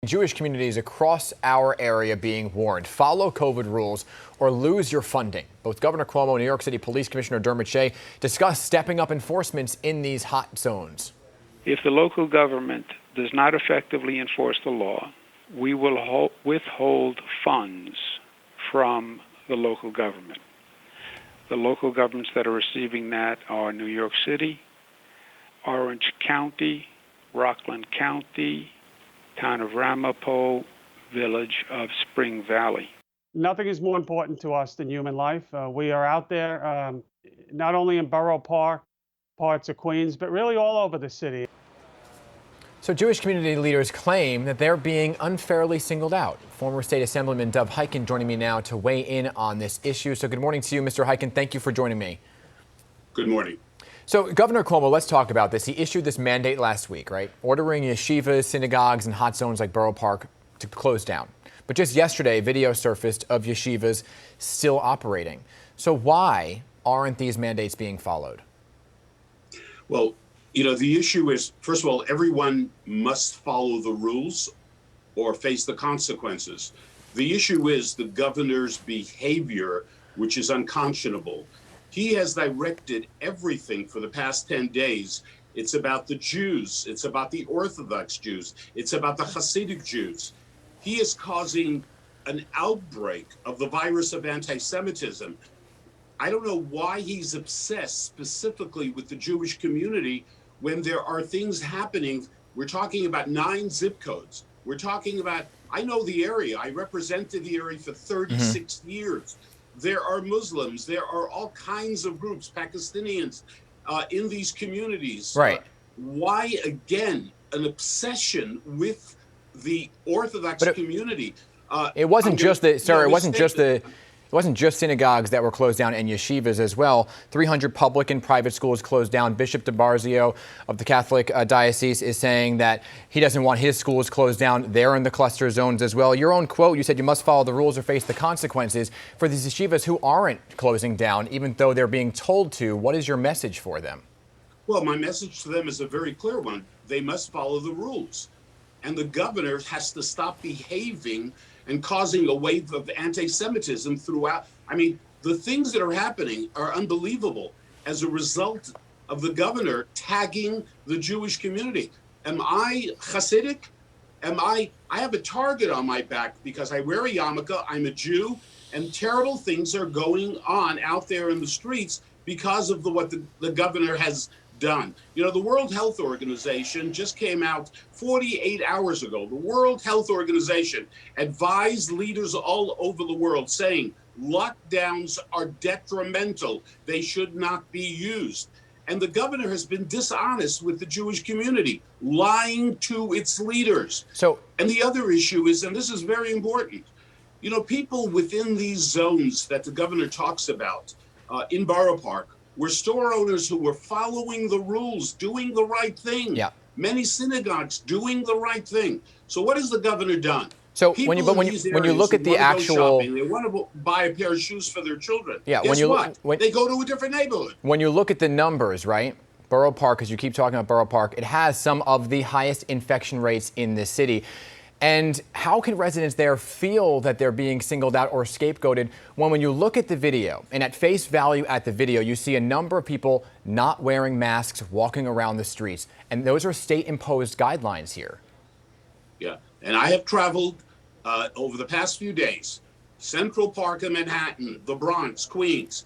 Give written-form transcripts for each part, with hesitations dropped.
Jewish communities across our area being warned. Follow COVID rules or lose your funding. Both Governor Cuomo and New York City Police Commissioner Dermot Shea discussed stepping up enforcements in these hot zones. If the local government does not effectively enforce the law, we will withhold funds from the local government. The local governments that are receiving that are New York City, Orange County, Rockland County, Town of Ramapo, Village of Spring Valley. Nothing is more important to us than human life. We are out there not only in Borough Park, parts of Queens, but really all over the city. So Jewish community leaders claim that they're being unfairly singled out. Former State Assemblyman Dov Hikind joining me now to weigh in on this issue. So good morning to you, Mr. Hikind. Thank you for joining me. Good morning. So Governor Cuomo, let's talk about this. He issued this mandate last week, right? Ordering yeshivas, synagogues, and hot zones like Borough Park to close down. But just yesterday, video surfaced of yeshivas still operating. So why aren't these mandates being followed? Well, the issue is, first of all, everyone must follow the rules or face the consequences. The issue is the governor's behavior, which is unconscionable. He has directed everything for the past 10 days. It's about the Jews. It's about the Orthodox Jews. It's about the Hasidic Jews. He is causing an outbreak of the virus of anti-Semitism. I don't know why he's obsessed specifically with the Jewish community when there are things happening. We're talking about 9 zip codes. We're talking about, I know the area. I represented the area for 36 years. There are Muslims, there are all kinds of groups, Pakistanians, in these communities. Right. Why, again, an obsession with the Orthodox community? It wasn't just the, sir, it wasn't just synagogues that were closed down and yeshivas as well. 300 public and private schools closed down. Bishop DeBarzio of the Catholic Diocese is saying that he doesn't want his schools closed down. They're in the cluster zones as well. Your own quote, you said you must follow the rules or face the consequences. For these yeshivas who aren't closing down, even though they're being told to, what is your message for them? Well, my message to them is a very clear one. They must follow the rules. And the governor has to stop behaving and causing a wave of anti-Semitism throughout. I mean, the things that are happening are unbelievable as a result of the governor tagging the Jewish community. Am I Hasidic? I have a target on my back because I wear a yarmulke, I'm a Jew, and terrible things are going on out there in the streets because of what the governor has done. The World Health Organization just came out 48 hours ago. The World Health Organization advised leaders all over the world saying lockdowns are detrimental. They should not be used. And the governor has been dishonest with the Jewish community, lying to its leaders. And the other issue is, and this is very important, people within these zones that the governor talks about in Borough Park were store owners who were following the rules, doing the right thing. Yeah. Many synagogues doing the right thing. So what has the governor done? So when you look at the actual, shopping, they want to buy a pair of shoes for their children. Yeah. Guess what? They go to a different neighborhood. When you look at the numbers, right? Borough Park, because you keep talking about Borough Park, it has some of the highest infection rates in the city. And how can residents there feel that they're being singled out or scapegoated when you look at the video, and at face value at the video, you see a number of people not wearing masks walking around the streets. And those are state-imposed guidelines here. Yeah, and I have traveled over the past few days, Central Park in Manhattan, the Bronx, Queens.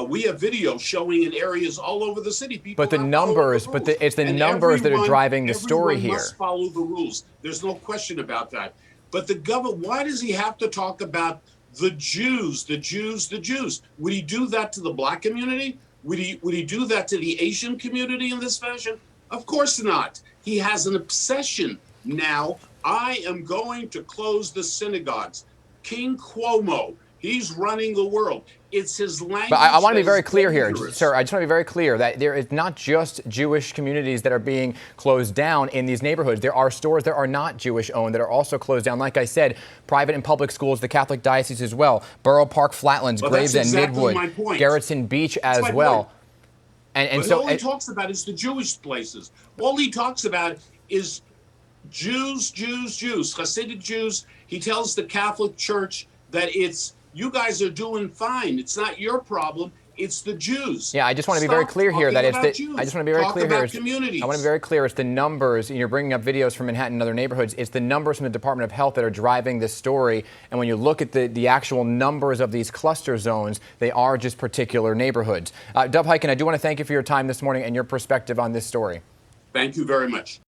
We have video showing in areas all over the city. People but the numbers, it's the numbers that are driving the story here. Everyone must follow the rules. There's no question about that. But the governor, why does he have to talk about the Jews, the Jews, the Jews? Would he do that to the Black community? Would he do that to the Asian community in this fashion? Of course not. He has an obsession now. I am going to close the synagogues. King Cuomo, he's running the world. It's his language. But I want to be very clear here, sir. I just want to be very clear that there is not just Jewish communities that are being closed down in these neighborhoods. There are stores that are not Jewish owned that are also closed down. Like I said, private and public schools, the Catholic Diocese as well, Borough Park, Flatlands, Gravesend, Midwood, Gerritsen Beach as well. And so all he talks about is the Jewish places. All he talks about is Jews, Hasidic Jews. He tells the Catholic Church that you guys are doing fine. It's not your problem. It's the Jews. Yeah, I just want to be very clear here that I just want to be very clear here. Communities. I want to be very clear. It's the numbers. You're bringing up videos from Manhattan and other neighborhoods. It's the numbers from the Department of Health that are driving this story. And when you look at the actual numbers of these cluster zones, they are just particular neighborhoods. Dov Hikind, I do want to thank you for your time this morning and your perspective on this story. Thank you very much.